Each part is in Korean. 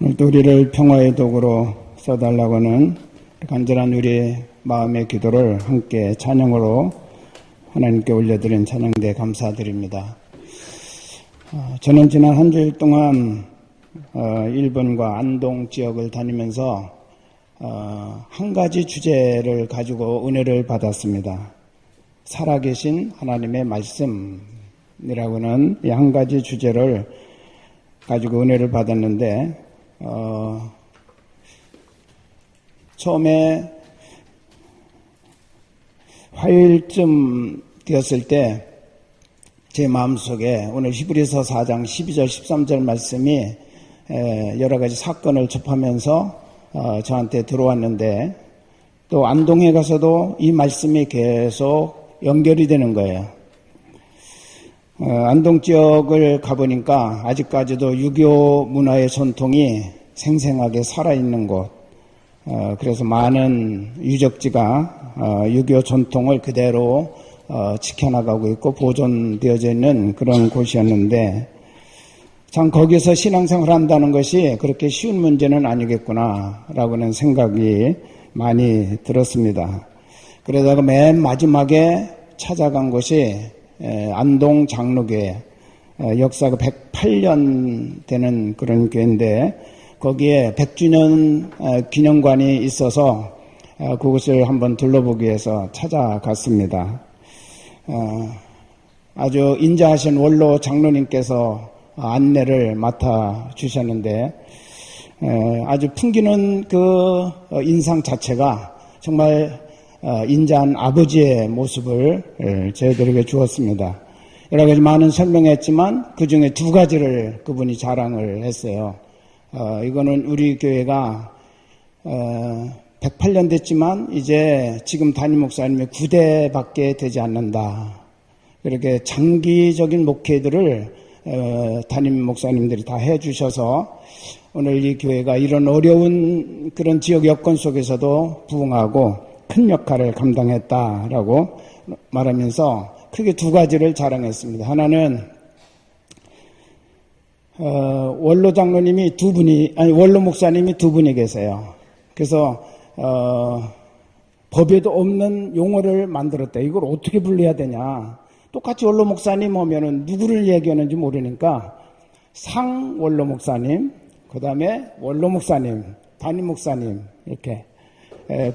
오늘도 우리를 평화의 도구로 써달라고는 간절한 우리 마음의 기도를 함께 찬양으로 하나님께 올려드린 찬양대 감사드립니다. 저는 지난 한 주일 동안 일본과 안동 지역을 다니면서 한 가지 주제를 가지고 은혜를 받았습니다. 살아계신 하나님의 말씀이라고는 이 한 가지 주제를 가지고 은혜를 받았는데 처음에 화요일쯤 되었을 때 제 마음속에 오늘 히브리서 4장 12절 13절 말씀이 여러 가지 사건을 접하면서 저한테 들어왔는데 또 안동에 가서도 이 말씀이 계속 연결이 되는 거예요. 안동 지역을 가보니까 아직까지도 유교 문화의 전통이 생생하게 살아있는 곳, 그래서 많은 유적지가 유교 전통을 그대로 지켜나가고 있고 보존되어져 있는 그런 곳이었는데 참 거기서 신앙생활을 한다는 것이 그렇게 쉬운 문제는 아니겠구나라고는 생각이 많이 들었습니다. 그러다가 맨 마지막에 찾아간 곳이 안동 장로교회, 역사가 108년 되는 그런 교회인데 거기에 100주년 기념관이 있어서 그곳을 한번 둘러보기 위해서 찾아갔습니다. 아주 인자하신 원로 장로님께서 안내를 맡아주셨는데 아주 풍기는 그 인상 자체가 정말 인자한 아버지의 모습을 저희들에게 주었습니다. 여러 가지 많은 설명했지만 그 중에 두 가지를 그분이 자랑을 했어요. 이거는 우리 교회가 108년 됐지만 이제 지금 담임 목사님이 9대밖에 되지 않는다. 이렇게 장기적인 목회들을 담임 목사님들이 다 해주셔서 오늘 이 교회가 이런 어려운 그런 지역 여건 속에서도 부응하고 큰 역할을 감당했다라고 말하면서 크게 두 가지를 자랑했습니다. 하나는 원로 장로님이 원로 목사님이 두 분이 계세요. 그래서 법에도 없는 용어를 만들었다. 이걸 어떻게 분류해야 되냐. 똑같이 원로 목사님 오면은 누구를 얘기하는지 모르니까 상 원로 목사님, 그 다음에 원로 목사님, 담임 목사님 이렇게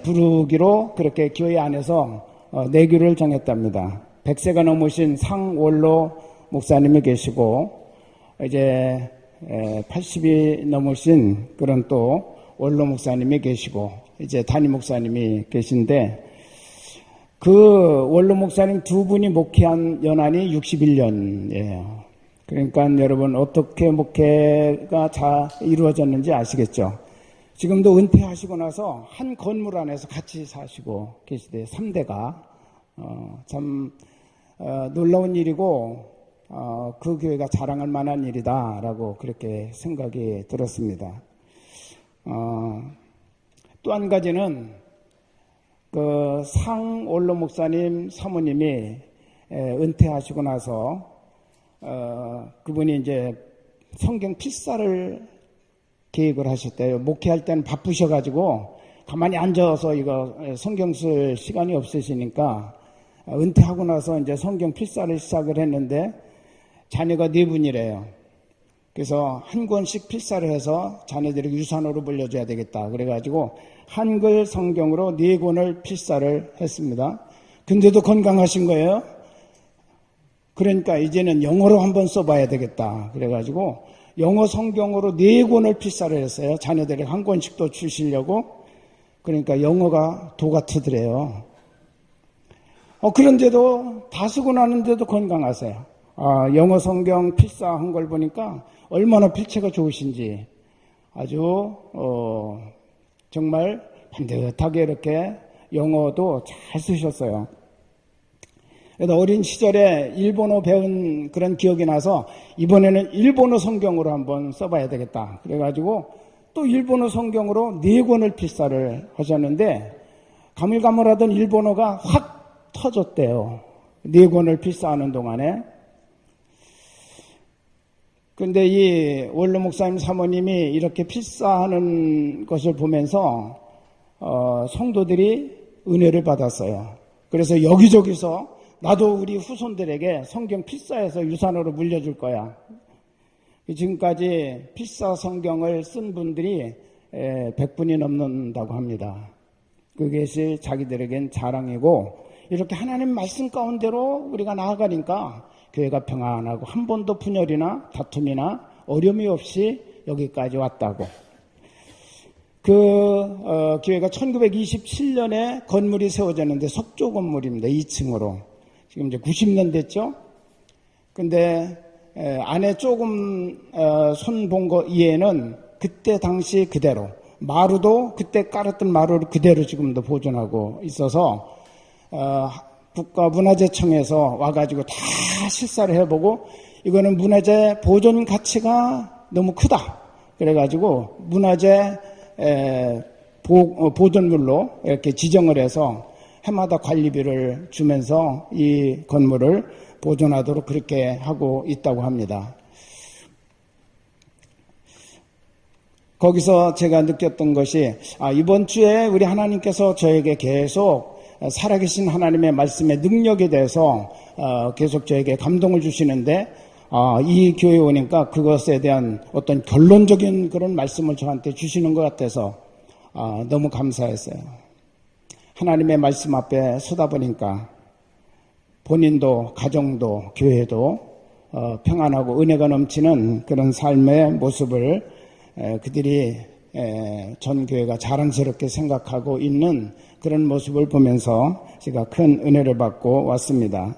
부르기로 그렇게 교회 안에서 내규를 정했답니다. 100세가 넘으신 상 원로 목사님이 계시고 이제 80이 넘으신 그런 또 원로 목사님이 계시고 이제 담임 목사님이 계신데 그 원로 목사님 두 분이 목회한 연한이 61년이에요. 그러니까 여러분 어떻게 목회가 잘 이루어졌는지 아시겠죠? 지금도 은퇴하시고 나서 한 건물 안에서 같이 사시고 계시대. 3대가 참 놀라운 일이고 그 교회가 자랑할 만한 일이다라고 그렇게 생각이 들었습니다. 또 한 가지는 그 상 원로 목사님 사모님이 은퇴하시고 나서 그분이 이제 성경 필사를 계획을 하셨대요. 목회할 때는 바쁘셔가지고 가만히 앉아서 이거 성경 쓸 시간이 없으시니까 은퇴하고 나서 이제 성경 필사를 시작을 했는데 자녀가 4분이래요. 그래서 한 권씩 필사를 해서 자녀들에게 유산으로 물려줘야 되겠다. 그래가지고 한글 성경으로 4권을 필사를 했습니다. 근데도 건강하신 거예요. 그러니까 이제는 영어로 한번 써봐야 되겠다. 그래가지고 영어 성경으로 4권을 필사를 했어요. 자녀들에게 한 권씩 또 주시려고. 그러니까 영어가 도 같으더래요. 그런데도 다 쓰고 나는데도 건강하세요. 영어 성경 필사한 걸 보니까 얼마나 필체가 좋으신지 아주 정말 반듯하게 이렇게 영어도 잘 쓰셨어요. 그래서 어린 시절에 일본어 배운 그런 기억이 나서 이번에는 일본어 성경으로 한번 써봐야 되겠다. 그래가지고 또 일본어 성경으로 4권을 필사를 하셨는데 가물가물하던 일본어가 확 터졌대요. 4권을 필사하는 동안에. 근데 이 원로 목사님 사모님이 이렇게 필사하는 것을 보면서 성도들이 은혜를 받았어요. 그래서 여기저기서 나도 우리 후손들에게 성경 필사해서 유산으로 물려줄 거야. 지금까지 필사 성경을 쓴 분들이 100분이 넘는다고 합니다. 그것이 자기들에겐 자랑이고, 이렇게 하나님 말씀 가운데로 우리가 나아가니까 교회가 평안하고 한 번도 분열이나 다툼이나 어려움이 없이 여기까지 왔다고. 교회가 1927년에 건물이 세워졌는데 석조 건물입니다. 2층으로. 지금 이제 90년 됐죠? 근데 안에 조금 손 본 거 이외에는 그때 당시 그대로, 마루도 그때 깔았던 마루를 그대로 지금도 보존하고 있어서 국가문화재청에서 와가지고 다 실사를 해보고, 이거는 문화재 보존 가치가 너무 크다. 그래가지고 문화재 보존물로 이렇게 지정을 해서 해마다 관리비를 주면서 이 건물을 보존하도록 그렇게 하고 있다고 합니다. 거기서 제가 느꼈던 것이, 이번 주에 우리 하나님께서 저에게 계속 살아계신 하나님의 말씀의 능력에 대해서 계속 저에게 감동을 주시는데, 이 교회에 오니까 그것에 대한 어떤 결론적인 그런 말씀을 저한테 주시는 것 같아서 너무 감사했어요. 하나님의 말씀 앞에 서다 보니까 본인도 가정도 교회도 평안하고 은혜가 넘치는 그런 삶의 모습을 그들이 전 교회가 자랑스럽게 생각하고 있는 그런 모습을 보면서 제가 큰 은혜를 받고 왔습니다.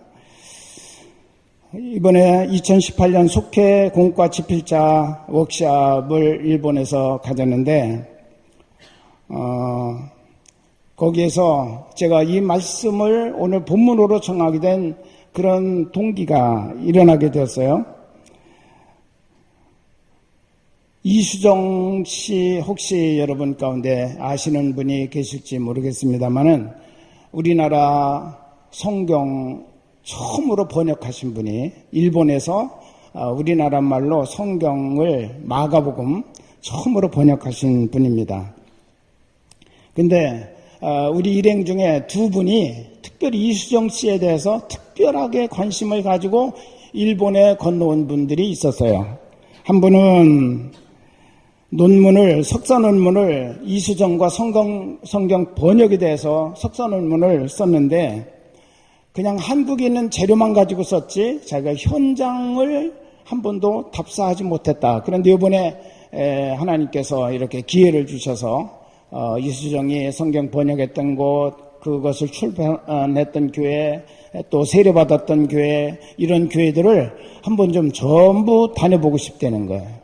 이번에 2018년 속회 공과 지필자 워크숍을 일본에서 가졌는데, 거기에서 제가 이 말씀을 오늘 본문으로 정하게 된 그런 동기가 일어나게 되었어요. 이수정 씨 혹시 여러분 가운데 아시는 분이 계실지 모르겠습니다만은, 우리나라 성경 처음으로 번역하신 분이 일본에서 우리나라 말로 성경을 마가복음 처음으로 번역하신 분입니다. 근데 우리 일행 중에 두 분이 특별히 이수정 씨에 대해서 특별하게 관심을 가지고 일본에 건너온 분들이 있었어요. 한 분은 석사 논문을 이수정과 성경 번역에 대해서 석사 논문을 썼는데, 그냥 한국에 있는 재료만 가지고 썼지 자기가 현장을 한 번도 답사하지 못했다. 그런데 이번에 하나님께서 이렇게 기회를 주셔서 이수정이 성경 번역했던 곳, 그것을 출판했던 교회, 또 세례받았던 교회, 이런 교회들을 한번 좀 전부 다녀보고 싶다는 거예요.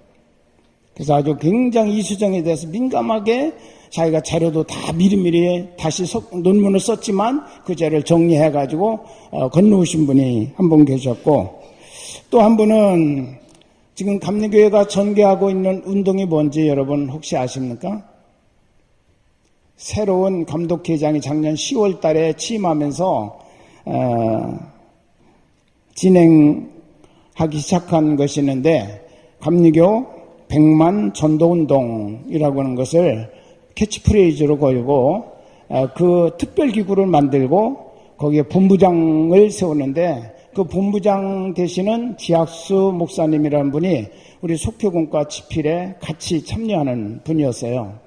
그래서 아주 굉장히 이수정에 대해서 민감하게 자기가 자료도 다 미리미리 다시 논문을 썼지만 그 자료를 정리해가지고 건너오신 분이 한 분 계셨고, 또 한 분은 지금 감리교회가 전개하고 있는 운동이 뭔지 여러분 혹시 아십니까? 새로운 감독회장이 작년 10월 달에 취임하면서 진행하기 시작한 것이 있는데, 감리교 100만 전도운동이라고 하는 것을 캐치프레이즈로 걸고 그 특별기구를 만들고 거기에 본부장을 세우는데, 그 본부장 되시는 지학수 목사님이라는 분이 우리 속표공과 지필에 같이 참여하는 분이었어요.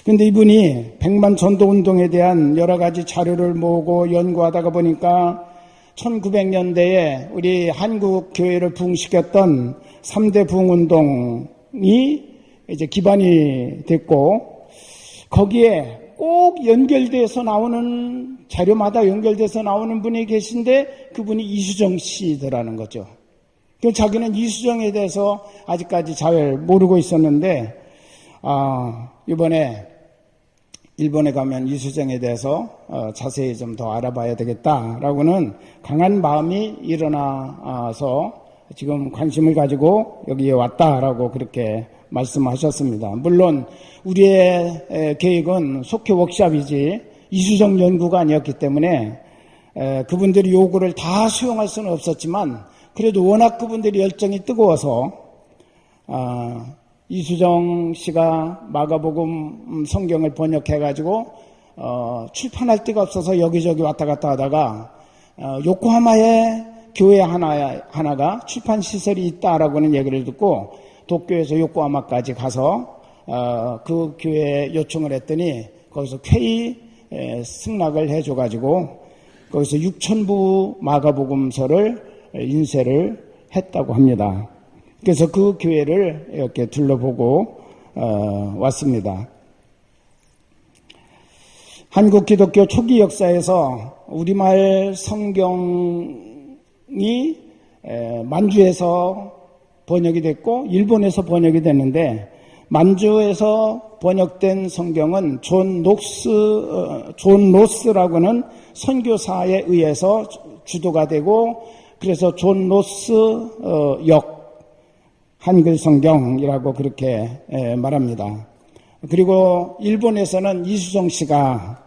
근데 이분이 100만 전도운동에 대한 여러 가지 자료를 모으고 연구하다가 보니까 1900년대에 우리 한국 교회를 부흥시켰던 3대 부흥운동이 이제 기반이 됐고, 거기에 꼭 연결돼서 나오는, 자료마다 연결돼서 나오는 분이 계신데 그분이 이수정 씨더라는 거죠. 자기는 이수정에 대해서 아직까지 잘 모르고 있었는데, 이번에 일본에 가면 이수정에 대해서 자세히 좀 더 알아봐야 되겠다라고는 강한 마음이 일어나서 지금 관심을 가지고 여기에 왔다라고 그렇게 말씀하셨습니다. 물론 우리의 계획은 속회 워크숍이지 이수정 연구가 아니었기 때문에 그분들이 요구를 다 수용할 수는 없었지만, 그래도 워낙 그분들이 열정이 뜨거워서 이수정 씨가 마가복음 성경을 번역해가지고 출판할 데가 없어서 여기저기 왔다 갔다 하다가 요코하마에 교회 하나가 출판 시설이 있다라고는 얘기를 듣고 도쿄에서 요코하마까지 가서 그 교회에 요청을 했더니 거기서 쾌히 승낙을 해줘가지고 거기서 6,000부 마가복음서를 인쇄를 했다고 합니다. 그래서 그 교회를 이렇게 둘러보고 왔습니다. 한국 기독교 초기 역사에서 우리말 성경이 만주에서 번역이 됐고 일본에서 번역이 됐는데 만주에서 번역된 성경은 존 로스라고는 선교사에 의해서 주도가 되고 그래서 존 로스 한글 성경이라고 그렇게 말합니다. 그리고 일본에서는 이수정 씨가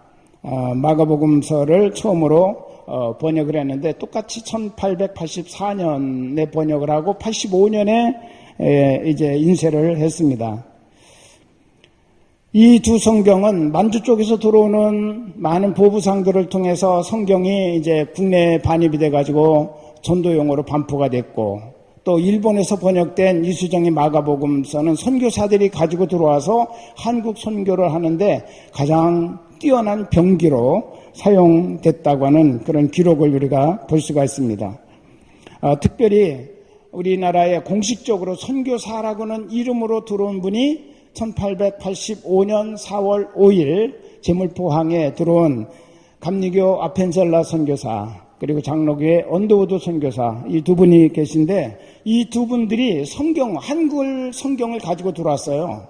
마가복음서를 처음으로 번역을 했는데 똑같이 1884년에 번역을 하고 85년에 이제 인쇄를 했습니다. 이 두 성경은 만주 쪽에서 들어오는 많은 보부상들을 통해서 성경이 이제 국내에 반입이 돼가지고 전도용어로 반포가 됐고 또 일본에서 번역된 이수정의 마가복음서는 선교사들이 가지고 들어와서 한국 선교를 하는데 가장 뛰어난 병기로 사용됐다고 하는 그런 기록을 우리가 볼 수가 있습니다. 특별히 우리나라에 공식적으로 선교사라고는 이름으로 들어온 분이 1885년 4월 5일 제물포항에 들어온 감리교 아펜셀라 선교사 그리고 장로교의 언더우드 선교사 이 두 분이 계신데 이 두 분들이 한글 성경을 가지고 들어왔어요.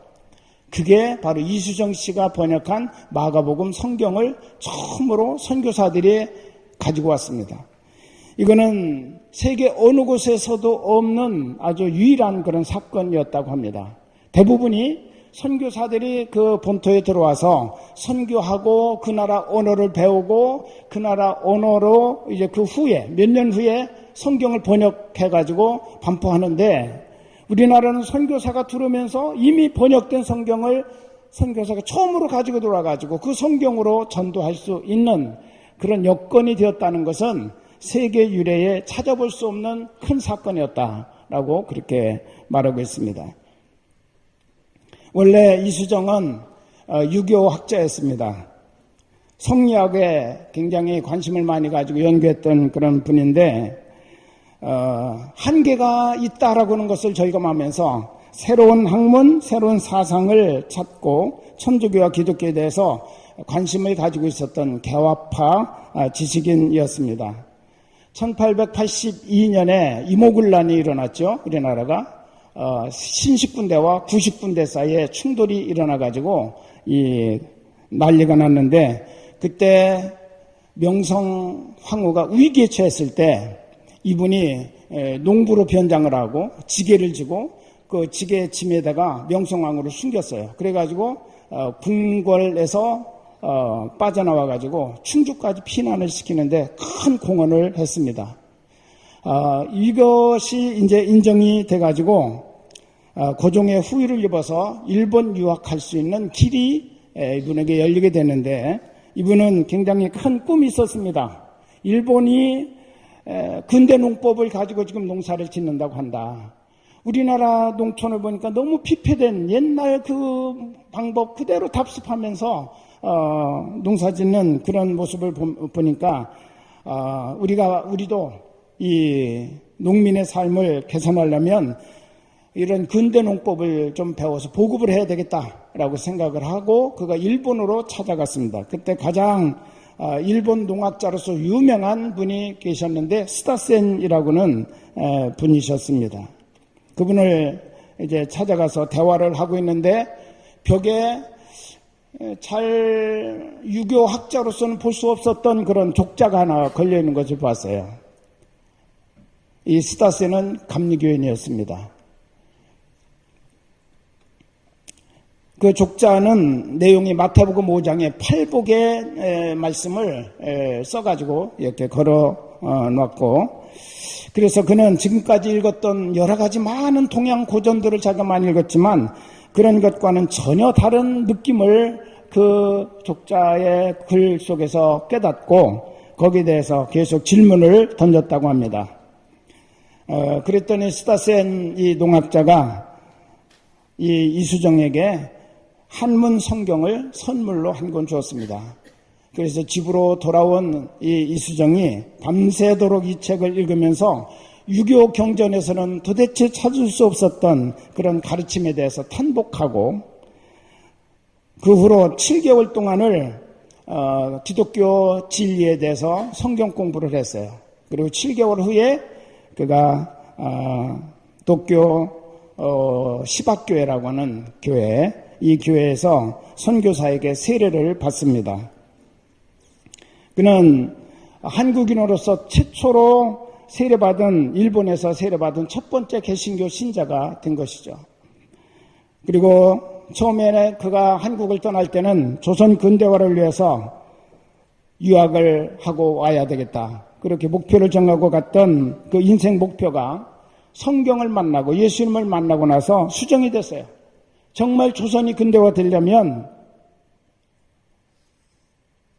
그게 바로 이수정 씨가 번역한 마가복음 성경을 처음으로 선교사들이 가지고 왔습니다. 이거는 세계 어느 곳에서도 없는 아주 유일한 그런 사건이었다고 합니다. 대부분이 선교사들이 그 본토에 들어와서 선교하고 그 나라 언어를 배우고 그 나라 언어로 이제 그 후에 몇 년 후에 성경을 번역해가지고 반포하는데 우리나라는 선교사가 들어오면서 이미 번역된 성경을 선교사가 처음으로 가지고 들어와가지고 그 성경으로 전도할 수 있는 그런 여건이 되었다는 것은 세계 유래에 찾아볼 수 없는 큰 사건이었다라고 그렇게 말하고 있습니다. 원래 이수정은 유교 학자였습니다. 성리학에 굉장히 관심을 많이 가지고 연구했던 그런 분인데 한계가 있다라고 하는 것을 저희가 새로운 학문, 새로운 사상을 찾고 천주교와 기독교에 대해서 관심을 가지고 있었던 개화파 지식인이었습니다. 1882년에 이모군란이 일어났죠. 우리나라가. 신식군대와 구식군대 사이에 충돌이 일어나가지고 난리가 났는데 그때 명성 황후가 위기에 처했을 때 이분이 농부로 변장을 하고 지게를 지고 그 지게 짐에다가 명성황후를 숨겼어요. 그래가지고 궁궐에서 빠져나와가지고 충주까지 피난을 시키는데 큰 공헌을 했습니다. 이것이 이제 인정이 돼가지고 고종의 후위를 입어서 일본 유학할 수 있는 길이 이분에게 열리게 되는데 이분은 굉장히 큰 꿈이 있었습니다. 일본이 근대 농법을 가지고 지금 농사를 짓는다고 한다. 우리나라 농촌을 보니까 너무 피폐된 옛날 그 방법 그대로 답습하면서 농사 짓는 그런 모습을 보니까 우리도 이 농민의 삶을 개선하려면 이런 근대 농법을 좀 배워서 보급을 해야 되겠다라고 생각을 하고 그가 일본으로 찾아갔습니다. 그때 가장 일본 농학자로서 유명한 분이 계셨는데 스타센이라고는 분이셨습니다. 그분을 이제 찾아가서 대화를 하고 있는데 벽에 유교 학자로서는 볼 수 없었던 그런 족자가 하나 걸려 있는 것을 봤어요. 이 스타센은 감리교인이었습니다. 그 족자는 내용이 마태복음 5장의 팔복의 말씀을 써가지고 이렇게 걸어 놨고 그래서 그는 지금까지 읽었던 여러 가지 많은 동양 고전들을 자기가 많이 읽었지만 그런 것과는 전혀 다른 느낌을 그 독자의 글 속에서 깨닫고 거기에 대해서 계속 질문을 던졌다고 합니다. 그랬더니 스타센 이 농학자가 이 이수정에게 한문 성경을 선물로 한 권 주었습니다. 그래서 집으로 돌아온 이 이수정이 밤새도록 이 책을 읽으면서 유교 경전에서는 도대체 찾을 수 없었던 그런 가르침에 대해서 탄복하고 그 후로 7개월 동안을 기독교 진리에 대해서 성경 공부를 했어요. 그리고 7개월 후에 그가 도쿄 시박교회라고 하는 교회, 이 교회에서 선교사에게 세례를 받습니다. 그는 한국인으로서 최초로 세례받은, 일본에서 세례받은 첫 번째 개신교 신자가 된 것이죠. 그리고 처음에는 그가 한국을 떠날 때는 조선 근대화를 위해서 유학을 하고 와야 되겠다. 그렇게 목표를 정하고 갔던 그 인생 목표가 성경을 만나고 예수님을 만나고 나서 수정이 됐어요. 정말 조선이 근대화 되려면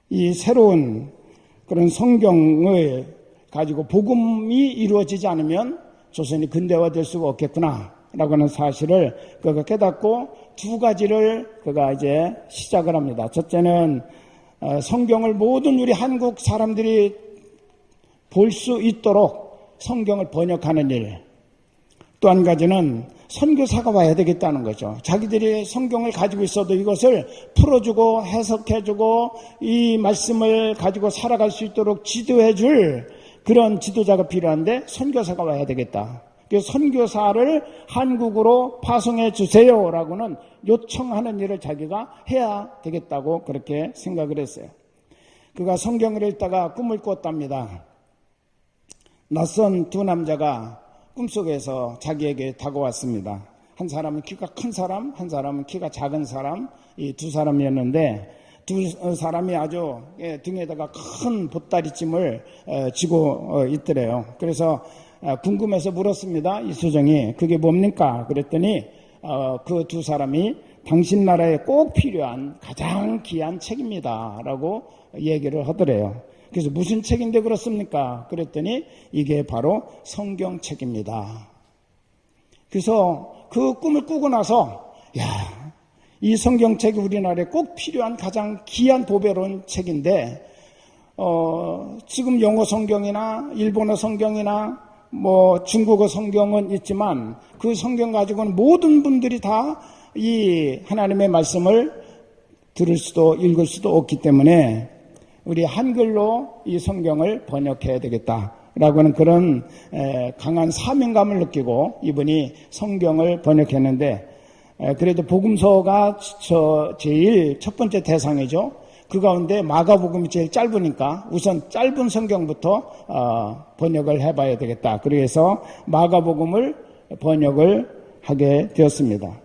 이 새로운 그런 성경을 가지고 복음이 이루어지지 않으면 조선이 근대화될 수가 없겠구나라고 하는 사실을 그가 깨닫고 두 가지를 그가 이제 시작을 합니다. 첫째는 성경을 모든 우리 한국 사람들이 볼 수 있도록 성경을 번역하는 일. 또 한 가지는 선교사가 와야 되겠다는 거죠. 자기들이 성경을 가지고 있어도 이것을 풀어주고 해석해주고 이 말씀을 가지고 살아갈 수 있도록 지도해줄 그런 지도자가 필요한데 선교사가 와야 되겠다. 그래서 선교사를 한국으로 파송해 주세요라고는 요청하는 일을 자기가 해야 되겠다고 그렇게 생각을 했어요. 그가 성경을 읽다가 꿈을 꿨답니다. 낯선 두 남자가 꿈속에서 자기에게 다가왔습니다. 한 사람은 키가 큰 사람, 한 사람은 키가 작은 사람, 이 두 사람이었는데 두 사람이 아주 등에다가 큰 보따리짐을 지고 있더래요. 그래서 궁금해서 물었습니다. 이수정이 그게 뭡니까? 그랬더니 그 두 사람이 당신 나라에 꼭 필요한 가장 귀한 책입니다 라고 얘기를 하더래요. 그래서 무슨 책인데 그렇습니까? 그랬더니 이게 바로 성경책입니다. 그래서 그 꿈을 꾸고 나서 이 성경책이 우리나라에 꼭 필요한 가장 귀한 보배로운 책인데 지금 영어 성경이나 일본어 성경이나 뭐 중국어 성경은 있지만 그 성경 가지고는 모든 분들이 다 이 하나님의 말씀을 들을 수도 읽을 수도 없기 때문에 우리 한글로 이 성경을 번역해야 되겠다라고 하는 그런 강한 사명감을 느끼고 이분이 성경을 번역했는데 그래도 복음서가 제일 첫 번째 대상이죠. 그 가운데 마가복음이 제일 짧으니까 우선 짧은 성경부터 번역을 해봐야 되겠다. 그래서 마가복음을 번역을 하게 되었습니다.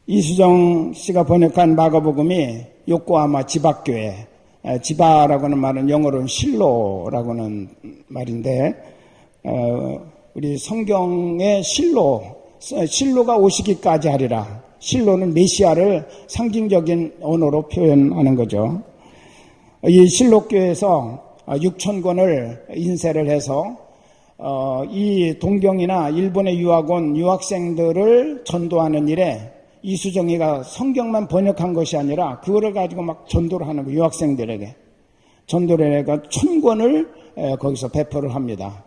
이수정 씨가 번역한 마가복음이 요코하마 지바교회, 지바라고 하는 말은 영어로는 실로라고는 말인데 우리 성경의 실로가 오시기까지 하리라. 실로는 메시아를 상징적인 언어로 표현하는 거죠. 이 실로교회에서 6,000권을 인쇄를 해서 이 동경이나 일본에 유학 온 유학생들을 전도하는 일에 이수정이가 성경만 번역한 것이 아니라 그거를 가지고 막 전도를 하는 거예요. 유학생들에게. 전도를 해가 1,000권을 거기서 배포를 합니다.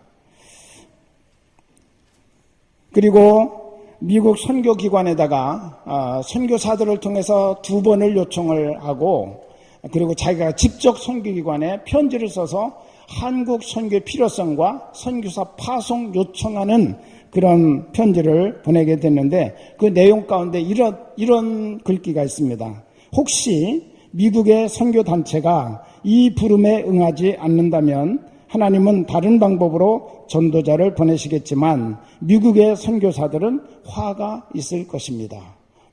그리고 미국 선교기관에다가 선교사들을 통해서 2번을 요청을 하고 그리고 자기가 직접 선교기관에 편지를 써서 한국 선교의 필요성과 선교사 파송 요청하는 그런 편지를 보내게 됐는데 그 내용 가운데 이런 글귀가 있습니다. 혹시 미국의 선교단체가 이 부름에 응하지 않는다면 하나님은 다른 방법으로 전도자를 보내시겠지만 미국의 선교사들은 화가 있을 것입니다.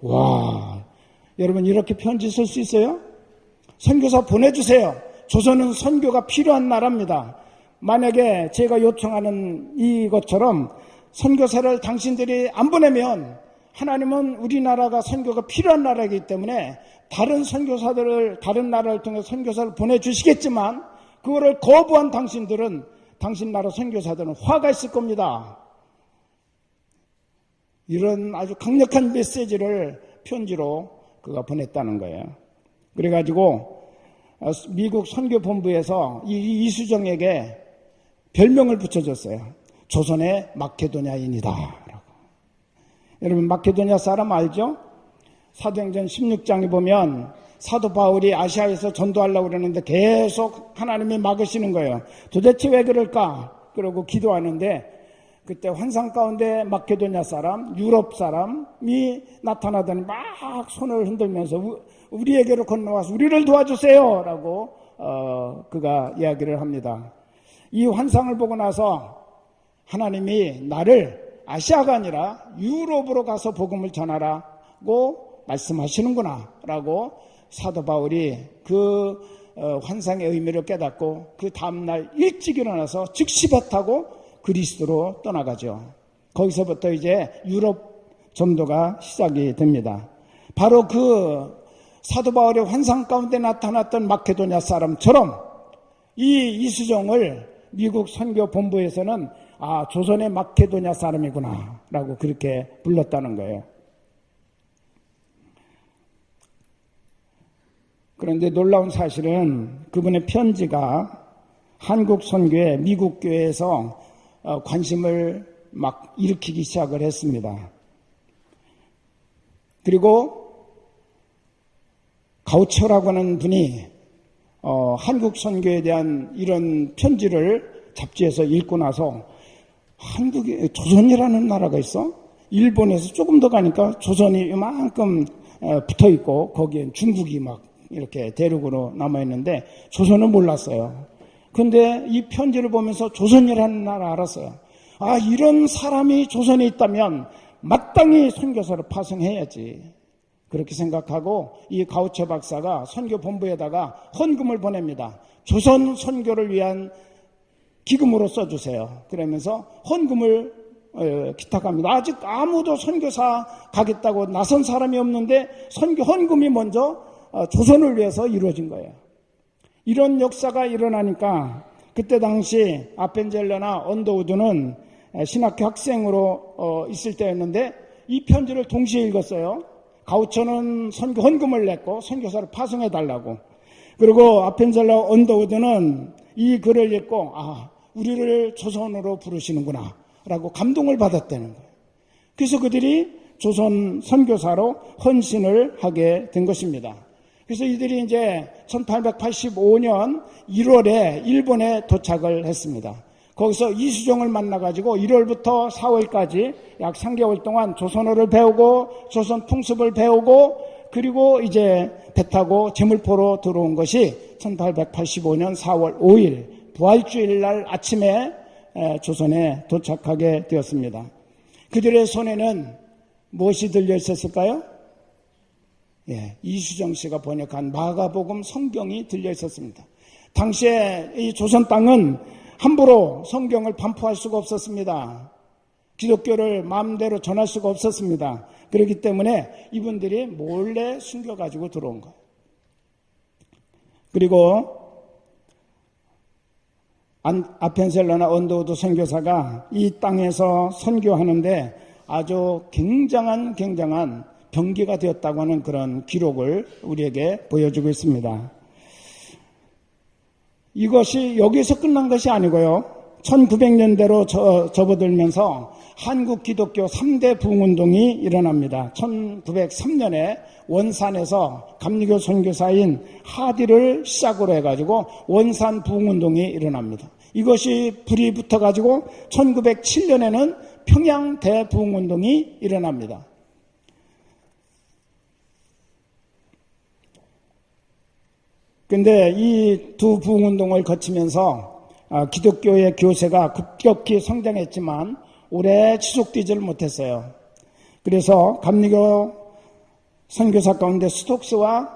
와, 여러분 이렇게 편지 쓸 수 있어요? 선교사 보내주세요. 조선은 선교가 필요한 나라입니다. 만약에 제가 요청하는 이것처럼 선교사를 당신들이 안 보내면 하나님은 우리나라가 선교가 필요한 나라이기 때문에 다른 선교사들을 다른 나라를 통해 선교사를 보내주시겠지만 그거를 거부한 당신들은 당신 나라 선교사들은 화가 있을 겁니다. 이런 아주 강력한 메시지를 편지로 그가 보냈다는 거예요. 그래가지고 미국 선교본부에서 이수정에게 별명을 붙여줬어요. 조선의 마케도냐인이다 라고. 여러분 마케도냐 사람 알죠? 사도행전 16장에 보면 사도 바울이 아시아에서 전도하려고 그러는데 계속 하나님이 막으시는 거예요. 도대체 왜 그럴까? 그러고 기도하는데 그때 환상 가운데 마케도냐 사람, 유럽 사람이 나타나더니 막 손을 흔들면서 우리에게로 건너와서 우리를 도와주세요 라고 그가 이야기를 합니다. 이 환상을 보고 나서 하나님이 나를 아시아가 아니라 유럽으로 가서 복음을 전하라고 말씀하시는구나 라고 사도 바울이 그 환상의 의미를 깨닫고 그 다음날 일찍 일어나서 즉시 배 타고 그리스도로 떠나가죠. 거기서부터 이제 유럽 전도가 시작이 됩니다. 바로 그 사도 바울의 환상 가운데 나타났던 마케도냐 사람처럼 이 이수정을 미국 선교본부에서는 조선의 마케도냐 사람이구나 라고 그렇게 불렀다는 거예요. 그런데 놀라운 사실은 그분의 편지가 한국 선교에 미국 교회에서 관심을 막 일으키기 시작을 했습니다. 그리고 가우처라고 하는 분이 한국 선교에 대한 이런 편지를 잡지에서 읽고 나서 한국에 조선이라는 나라가 있어? 일본에서 조금 더 가니까 조선이 이만큼 붙어 있고 거기엔 중국이 막 이렇게 대륙으로 남아있는데 조선은 몰랐어요. 근데 이 편지를 보면서 조선이라는 나라 알았어요. 이런 사람이 조선에 있다면 마땅히 선교사를 파송해야지. 그렇게 생각하고 이 가우처 박사가 선교본부에다가 헌금을 보냅니다. 조선 선교를 위한 기금으로 써주세요. 그러면서 헌금을 기탁합니다. 아직 아무도 선교사 가겠다고 나선 사람이 없는데 선교 헌금이 먼저 조선을 위해서 이루어진 거예요. 이런 역사가 일어나니까 그때 당시 아펜젤러나 언더우드는 신학교 학생으로 있을 때였는데 이 편지를 동시에 읽었어요. 가우처는 선교 헌금을 냈고 선교사를 파송해달라고. 그리고 아펜젤러 언더우드는 이 글을 읽고 우리를 조선으로 부르시는구나 라고 감동을 받았다는 거예요. 그래서 그들이 조선 선교사로 헌신을 하게 된 것입니다. 그래서 이들이 이제 1885년 1월에 일본에 도착을 했습니다. 거기서 이수정을 만나가지고 1월부터 4월까지 약 3개월 동안 조선어를 배우고 조선 풍습을 배우고 그리고 이제 배 타고 제물포로 들어온 것이 1885년 4월 5일 부활주일 날 아침에 조선에 도착하게 되었습니다. 그들의 손에는 무엇이 들려 있었을까요? 이수정 씨가 번역한 마가복음 성경이 들려 있었습니다. 당시에 이 조선 땅은 함부로 성경을 반포할 수가 없었습니다. 기독교를 마음대로 전할 수가 없었습니다. 그렇기 때문에 이분들이 몰래 숨겨가지고 들어온 거예요. 그리고 아펜셀러나 언더우드 선교사가 이 땅에서 선교하는데 아주 굉장한 병기가 되었다고 하는 그런 기록을 우리에게 보여주고 있습니다. 이것이 여기서 끝난 것이 아니고요. 1900년대로 접어들면서 한국 기독교 3대 부흥운동이 일어납니다. 1903년에 원산에서 감리교 선교사인 하디를 시작으로 해가지고 원산 부흥운동이 일어납니다. 이것이 불이 붙어가지고 1907년에는 평양 대부흥운동이 일어납니다. 근데 이 두 부흥운동을 거치면서 기독교의 교세가 급격히 성장했지만 오래 지속되지를 못했어요. 그래서 감리교 선교사 가운데 스톡스와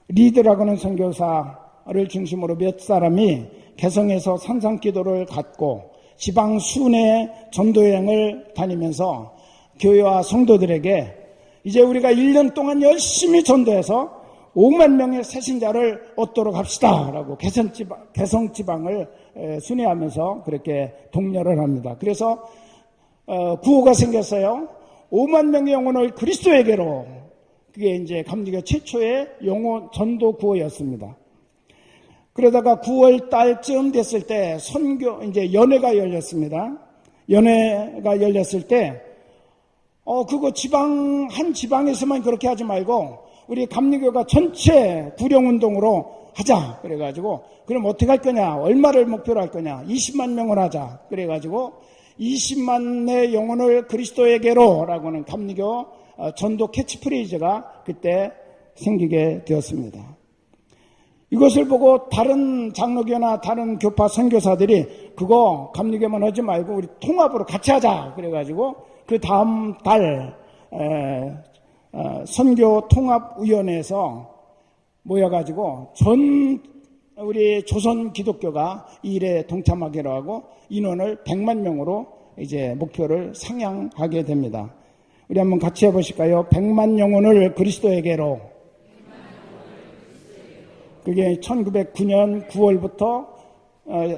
리드라고 하는 선교사를 중심으로 몇 사람이 개성에서 산상기도를 갖고 지방 순회 전도여행을 다니면서 교회와 성도들에게 이제 우리가 1년 동안 열심히 전도해서 5만 명의 새신자를 얻도록 합시다 라고 개성지방을 순회하면서 그렇게 독려를 합니다. 그래서 구호가 생겼어요. 5만 명의 영혼을 그리스도에게로. 그게 이제 감리교 최초의 영혼 전도 구호였습니다. 그러다가 9월 달쯤 됐을 때 이제 연회가 열렸습니다. 연회가 열렸을 때 그거 한 지방에서만 그렇게 하지 말고 우리 감리교가 전체 구령운동으로 하자. 그래가지고 그럼 어떻게 할 거냐? 얼마를 목표로 할 거냐? 20만 명을 하자. 그래가지고 20만의 영혼을 그리스도에게로 라고 하는 감리교 전도 캐치프레이즈가 그때 생기게 되었습니다. 이것을 보고 다른 장로교나 다른 교파 선교사들이 그거 감리교만 하지 말고 우리 통합으로 같이 하자. 그래가지고 그 다음 달 선교통합위원회에서 모여가지고 우리 조선 기독교가 이 일에 동참하기로 하고 인원을 100만 명으로 이제 목표를 상향하게 됩니다. 우리 한번 같이 해보실까요? 100만 영혼을 그리스도에게로. 그게 1909년 9월부터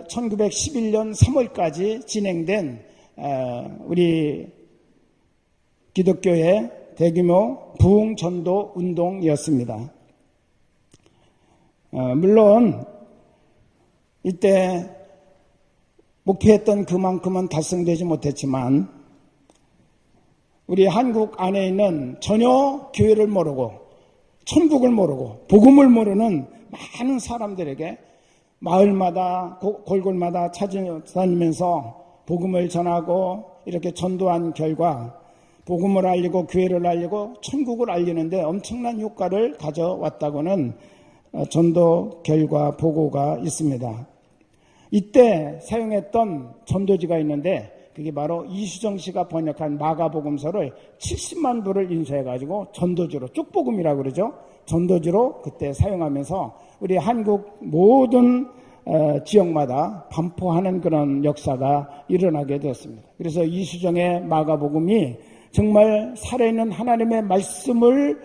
1911년 3월까지 진행된 우리 기독교의 대규모 부흥 전도 운동이었습니다. 물론 이때 목표했던 그만큼은 달성되지 못했지만 우리 한국 안에 있는 전혀 교회를 모르고 천국을 모르고 복음을 모르는 많은 사람들에게 마을마다 골골마다 찾아다니면서 복음을 전하고 이렇게 전도한 결과 복음을 알리고 교회를 알리고 천국을 알리는데 엄청난 효과를 가져왔다고는 전도 결과 보고가 있습니다. 이때 사용했던 전도지가 있는데 그게 바로 이수정 씨가 번역한 마가복음서를 70만 부를 인쇄해가지고 전도지로 쪽복음이라고 그러죠. 전도지로 그때 사용하면서 우리 한국 모든 지역마다 반포하는 그런 역사가 일어나게 되었습니다. 그래서 이수정의 마가복음이 정말 살아있는 하나님의 말씀을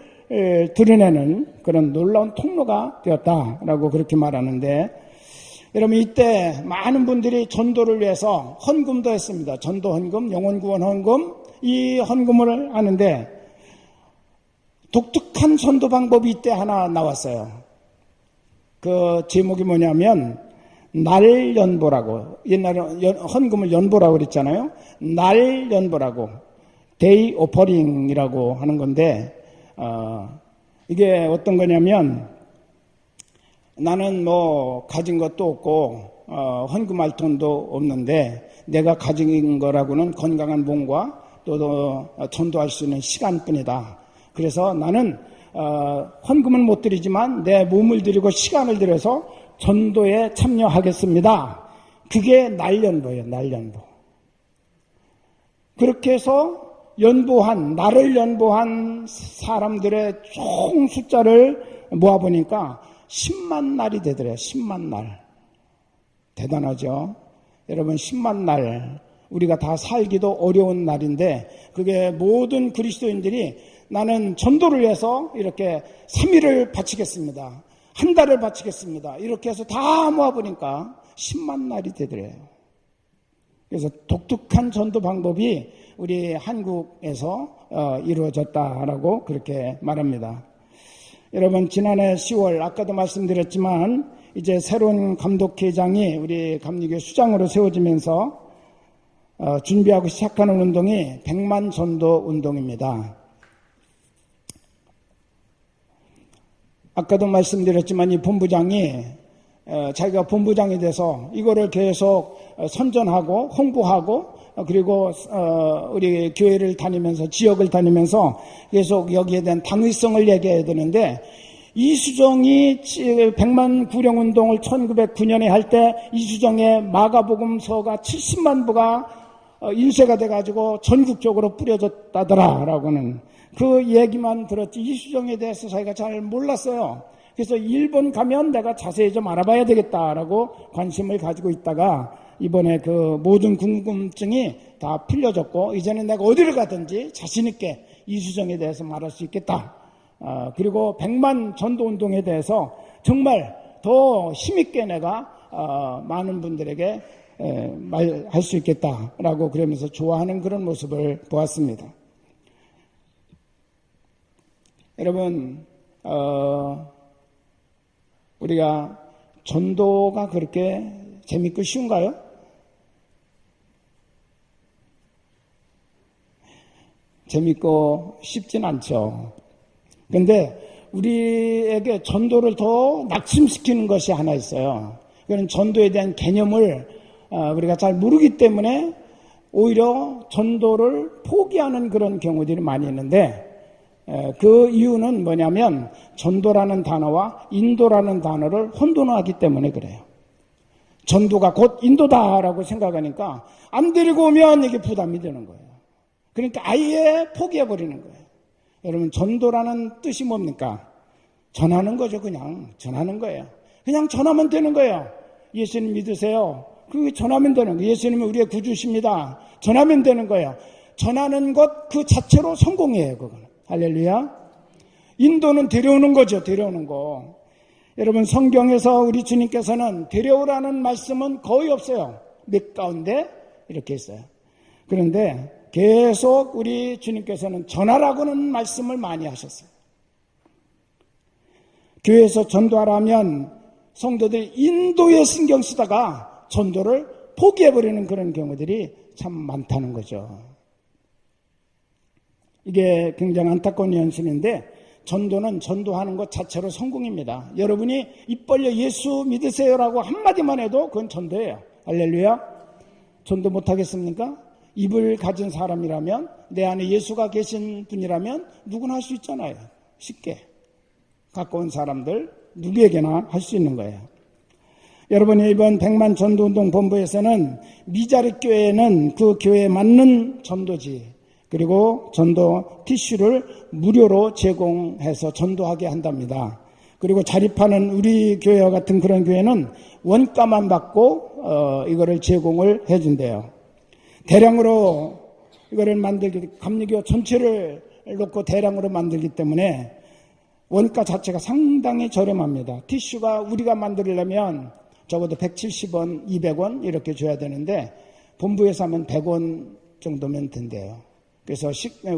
드러내는 그런 놀라운 통로가 되었다라고 그렇게 말하는데 여러분 이때 많은 분들이 전도를 위해서 헌금도 했습니다. 전도 헌금, 영혼구원 헌금, 이 헌금을 하는데 독특한 전도 방법이 이때 하나 나왔어요. 그 제목이 뭐냐면 날연보라고, 옛날에 헌금을 연보라고 그랬잖아요. 날연보라고 데이 오퍼링이라고 하는 건데 이게 어떤 거냐면 나는 가진 것도 없고 헌금할 돈도 없는데 내가 가진 거라고는 건강한 몸과 또 전도할 수 있는 시간뿐이다. 그래서 나는 헌금은 못 드리지만 내 몸을 드리고 시간을 들여서 전도에 참여하겠습니다. 그게 날연보예요. 날연보. 그렇게 해서 나를 연보한 사람들의 총 숫자를 모아보니까 10만 날이 되더래요. 10만 날. 대단하죠? 여러분 10만 날. 우리가 다 살기도 어려운 날인데 그게 모든 그리스도인들이 나는 전도를 위해서 이렇게 3일을 바치겠습니다. 한 달을 바치겠습니다. 이렇게 해서 다 모아보니까 10만 날이 되더래요. 그래서 독특한 전도 방법이 우리 한국에서 이루어졌다라고 그렇게 말합니다. 여러분 지난해 10월 아까도 말씀드렸지만 이제 새로운 감독회장이 우리 감리교 수장으로 세워지면서 준비하고 시작하는 운동이 100만 전도 운동입니다. 아까도 말씀드렸지만 이 본부장이 자기가 본부장이 돼서 이거를 계속 선전하고 홍보하고 그리고 우리 교회를 다니면서 지역을 다니면서 계속 여기에 대한 당위성을 얘기해야 되는데 이수정이 100만 구령운동을 1909년에 할 때 이수정의 마가복음서가 70만 부가 인쇄가 돼가지고 전국적으로 뿌려졌다더라라고는 그 얘기만 들었지 이수정에 대해서 자기가 잘 몰랐어요. 그래서 일본 가면 내가 자세히 좀 알아봐야 되겠다라고 관심을 가지고 있다가 이번에 그 모든 궁금증이 다 풀려졌고 이제는 내가 어디를 가든지 자신 있게 이수정에 대해서 말할 수 있겠다. 그리고 100만 전도운동에 대해서 정말 더 힘있게 내가 많은 분들에게 말할 수 있겠다라고 그러면서 좋아하는 그런 모습을 보았습니다. 여러분, 우리가 전도가 그렇게 재밌고 쉬운가요? 재밌고 쉽진 않죠. 그런데 우리에게 전도를 더 낙심시키는 것이 하나 있어요. 그건 전도에 대한 개념을 우리가 잘 모르기 때문에 오히려 전도를 포기하는 그런 경우들이 많이 있는데 그 이유는 뭐냐면 전도라는 단어와 인도라는 단어를 혼돈하기 때문에 그래요. 전도가 곧 인도다라고 생각하니까 안 데리고 오면 이게 부담이 되는 거예요. 그러니까 아예 포기해버리는 거예요. 여러분, 전도라는 뜻이 뭡니까? 전하는 거죠. 그냥 전하는 거예요. 그냥 전하면 되는 거예요. 예수님 믿으세요. 그 전하면 되는 거예요. 예수님은 우리의 구주십니다. 전하면 되는 거예요. 전하는 것 그 자체로 성공이에요. 그거는. 할렐루야. 인도는 데려오는 거죠. 데려오는 거. 여러분, 성경에서 우리 주님께서는 데려오라는 말씀은 거의 없어요. 몇 가운데 이렇게 있어요. 그런데 계속 우리 주님께서는 전하라고는 말씀을 많이 하셨어요. 교회에서 전도하라면 성도들이 인도에 신경 쓰다가 전도를 포기해버리는 그런 경우들이 참 많다는 거죠. 이게 굉장히 안타까운 현실인데 전도는 전도하는 것 자체로 성공입니다. 여러분이 입 벌려 예수 믿으세요라고 한마디만 해도 그건 전도예요. 할렐루야. 전도 못하겠습니까? 입을 가진 사람이라면, 내 안에 예수가 계신 분이라면 누구나 할 수 있잖아요. 쉽게. 가까운 사람들 누구에게나 할 수 있는 거예요. 여러분이 이번 100만 전도운동 본부에서는 미자립 교회에는 그 교회에 맞는 전도지 그리고 전도 티슈를 무료로 제공해서 전도하게 한답니다. 그리고 자립하는 우리 교회와 같은 그런 교회는 원가만 받고 이거를 제공을 해준대요. 대량으로 이거를 만들기, 감리교 전체를 놓고 대량으로 만들기 때문에 원가 자체가 상당히 저렴합니다. 티슈가 우리가 만들려면 적어도 170원, 200원 이렇게 줘야 되는데 본부에서 하면 100원 정도면 된대요. 그래서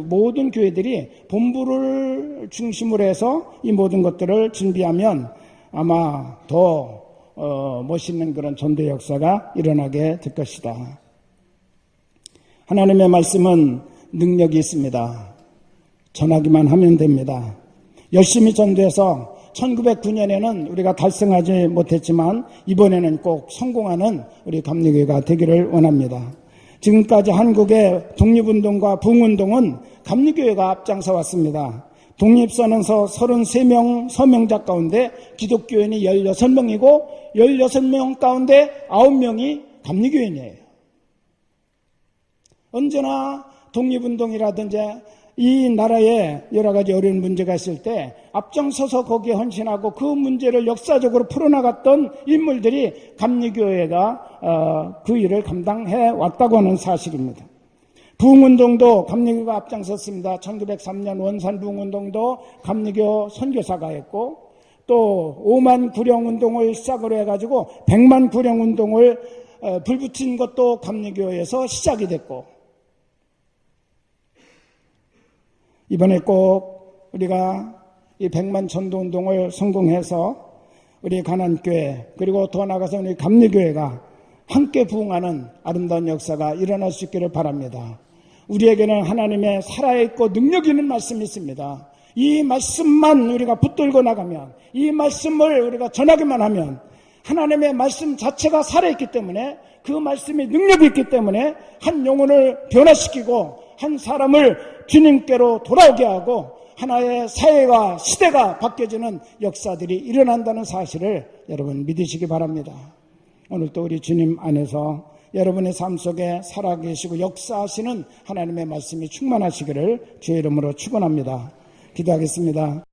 모든 교회들이 본부를 중심으로 해서 이 모든 것들을 준비하면 아마 더 멋있는 그런 전도 역사가 일어나게 될 것이다. 하나님의 말씀은 능력이 있습니다. 전하기만 하면 됩니다. 열심히 전도해서 1909년에는 우리가 달성하지 못했지만 이번에는 꼭 성공하는 우리 감리교회가 되기를 원합니다. 지금까지 한국의 독립운동과 부흥운동은 감리교회가 앞장서 왔습니다. 독립선언서 33명 서명자 가운데 기독교인이 16명이고 16명 가운데 9명이 감리교인이에요. 언제나 독립운동이라든지 이 나라에 여러 가지 어려운 문제가 있을 때 앞장서서 거기에 헌신하고 그 문제를 역사적으로 풀어나갔던 인물들이 감리교회가 그 일을 감당해 왔다고 하는 사실입니다. 부흥운동도 감리교가 앞장섰습니다. 1903년 원산 부흥운동도 감리교 선교사가 했고 또 5만 구령운동을 시작으로 해가지고 100만 구령운동을 불붙인 것도 감리교에서 시작이 됐고 이번에 꼭 우리가 이 100만 전도운동을 성공해서 우리 가난교회 그리고 더 나아가서 우리 감리교회가 함께 부흥하는 아름다운 역사가 일어날 수 있기를 바랍니다. 우리에게는 하나님의 살아있고 능력 있는 말씀이 있습니다. 이 말씀만 우리가 붙들고 나가면 이 말씀을 우리가 전하기만 하면 하나님의 말씀 자체가 살아있기 때문에 그 말씀이 능력이 있기 때문에 한 영혼을 변화시키고 한 사람을 주님께로 돌아오게 하고 하나의 사회와 시대가 바뀌어지는 역사들이 일어난다는 사실을 여러분 믿으시기 바랍니다. 오늘 또 우리 주님 안에서 여러분의 삶 속에 살아계시고 역사하시는 하나님의 말씀이 충만하시기를 주의 이름으로 축원합니다. 기도하겠습니다.